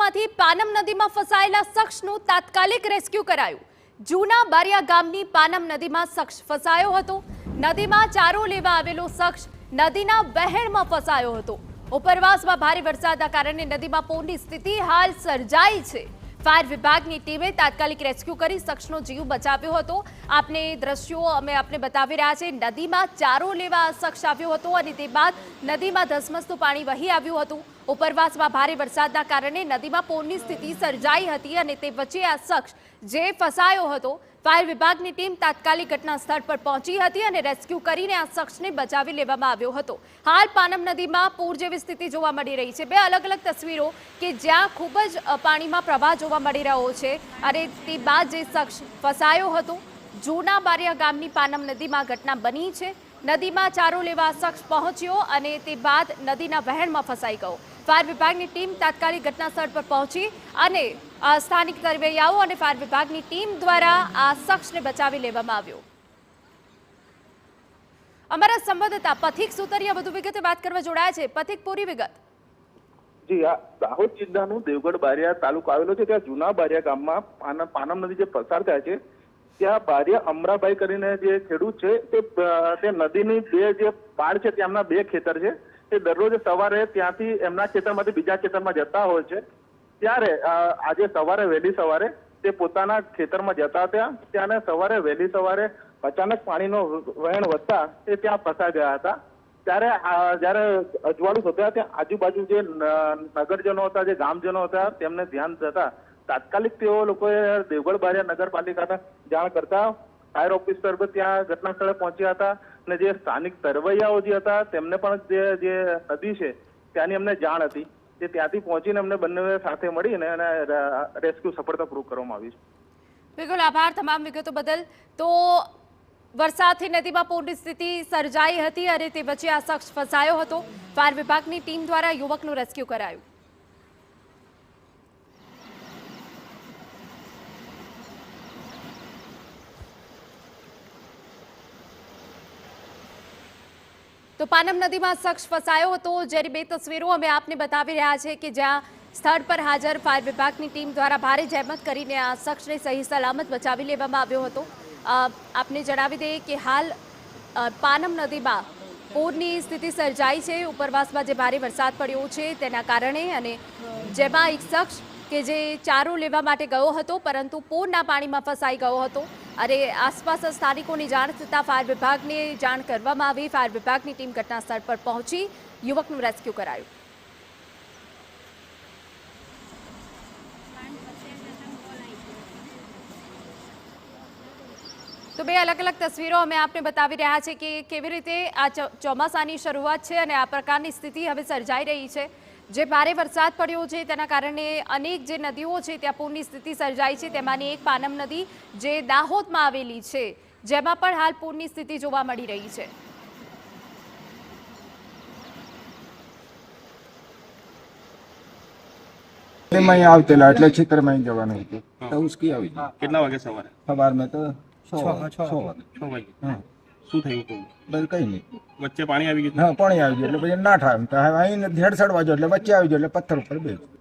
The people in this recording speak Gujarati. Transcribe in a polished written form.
તળાવમાંથી પાનમ નદીમાં ફસાયેલા શખ્સનું તાત્કાલિક રેસ્ક્યુ કરાયું। જૂના બારિયા ગામની પાનમ નદીમાં શખ્સ ફસાયો હતો। નદીમાં ચારો લેવા આવેલો શખ્સ નદીના વહેણમાં ફસાયો હતો। ઉપરવાસમાં ભારે વરસાદના કારણે નદીમાં પૂરની સ્થિતિ હાલ સર્જાઈ છે। फायर विभाग की टीमें तात्कालिक रेस्क्यू कर शख्सनो जीव बचाव्यो हतो। आपने दृश्यों अमे आपने बतावी रह्या छे। नदी में चारो लेवा शख्स आव्यो हतो अने ते बाद नदी में धसमसतुं पाणी वही आव्युं हतुं। उपरवासमां भारे वरसादना कारणे नदी में पूરની स्थिति सर्जाई हती अने ते वच्चे आ शख्स जे फसायो हतो। फायर विभाग की टीम तात्कालिक घटना स्थल पर पहुंची हती अने रेस्क्यू करीने आ शख्सने बचावी लेवामां आव्यो हतो। हाल पानम नदी में पूर जेवी स्थिति जोवा मळी रही छे। बे अलग अलग तस्वीरों के ज्यां खूब ज पाणीमां प्रवाह जोवा मळी रह्यो छे अने ते बाद जे शख्स फसायो हतो जूना बारिया गामनी पानम नदी में घटना बनी है। नदी में चारो लेवा शख्स पहुंच्यो अने ते बाद नदीना वहेणमां फसाई गयो। फायर विभाग की टीम तात्कालिक घटनास्थल पर पहुंची अने स्थानिक तरवैयाओं और फायर विभाग की टीम द्वारा आ शख्स ने बचावी लेवामां आव्यो। अमरा संवाददाता पथिक सुतरिया વધુ વિગતે વાત કરવા જોડાયા છે। પથિક, પૂરી વિગત। જી હા, દાહોદ જિલ્લાનું દેવગઢ બારિયા તાલુકો આવેલો છે। ત્યાં જૂના બારિયા ગામમાં પાનમ નદી જે પસાર થાય છે ત્યાં બારિયા અમરાભાઈ કરીને જે ખેડૂત છે તે નદીની બે જે પાળ છે તેમના બે ખેતર છે। તે દરરોજ સવારે ત્યાંથી એમના ખેતરમાંથી બીજા ખેતરમાં જતા હોય છે। ત્યારે આજે સવારે વહેલી સવારે તે પોતાના ખેતરમાં જતા હતા। ત્યાં સવારે વહેલી સવારે અચાનક પાણીનો વહેણ વધતા તે ત્યાં ફસાઈ ગયા હતા। ત્યારે જ્યારે અજવાળું થતા ત્યાં આજુબાજુ જે નગરજનો હતા, જે ગામજનો હતા, તેમને ધ્યાન થતા તાત્કાલિક તેઓ લોકોએ દેવગઢ બારિયા નગરપાલિકાને જાણ કરતા फायर ऑफिसर ત્યાં ઘટના સ્થળે પહોંચ્યા હતા અને જે સ્થાનિક તરવૈયાઓ જે હતા તેમને પણ જે નદી છે ત્યાંની અમને જાણ હતી। તે ત્યાંથી પહોંચીને અમને બંને સાથે મળીને અને રેસ્ક્યુ સફળતાપૂર્વક કરવામાં આવી છે। बिल्कुल आभार तमाम विगतो बदल। तो वरसादथी नदीमां पूરની સ્થિતિ સર્જાઈ હતી અને તે વચ્ચે આ શખ્સ ફસાયો હતો। ફાયર વિભાગની ટીમ દ્વારા યુવકનું રેસ્ક્યુ કરાયું। तो पानम नदी में शख्स फसायो तो जेरी बे तस्वीरों अमे आपने बतावी रह्या छे कि ज्यां स्थल पर हाजर फायर विभाग की टीम द्वारा भारे जहमत करीने आ शख्स ने सही सलामत बचावी लेवामां आव्यो हतो। आपने जणावी दे कि हाल पानम नदी में पूरनी स्थिति सर्जाई है। उपरवास में जे भारे वरसाद पड्यो छे तेना कारणे अने जेमां एक शख्स के जे चारो लेवा माटे गयो हतो परंतु पूरना पाणीमां फसाई गयो हतो। अरे आसपास स्थानिकोनी जाण थता फायर विभागने जाण करवामां आवी। फायर विभागनी टीम घटनास्थल पर पहोंची युवकनुं रेस्क्यू करायुं। तो बे अलग अलग तस्वीरों अमे आपने बतावी रह्या छे कि केवी रीते आ ચોમાસાની શરૂઆત છે અને આ પ્રકારની સ્થિતિ હવે સર્જાઈ રહી છે। જે ભારે વરસાદ પડ્યો છે તેના કારણે અનેક જે નદીઓ છે ત્યાં પૂરની સ્થિતિ સર્જાઈ છે। તેમાંની એક પાનમ નદી જે દાહોદમાં આવેલી છે જેમાં પણ હાલ પૂરની સ્થિતિ જોવા મળી રહી છે। मैं आवतेला એટલે ખેતરમાં જવાનું હતું તો ઉસકી આવી કેટલા વાગે સવારે? સવારમાં તો 6 વાગે। હા, શું થયું હતું? બસ કઈ નહીં, વચ્ચે પાણી આવી ગયું? હા, પાણી આવી ગયું એટલે પછી ના થાય એમ તો અહીં ધેડ સડવા જો એટલે વચ્ચે આવી ગયો એટલે પથ્થર ઉપર બેસી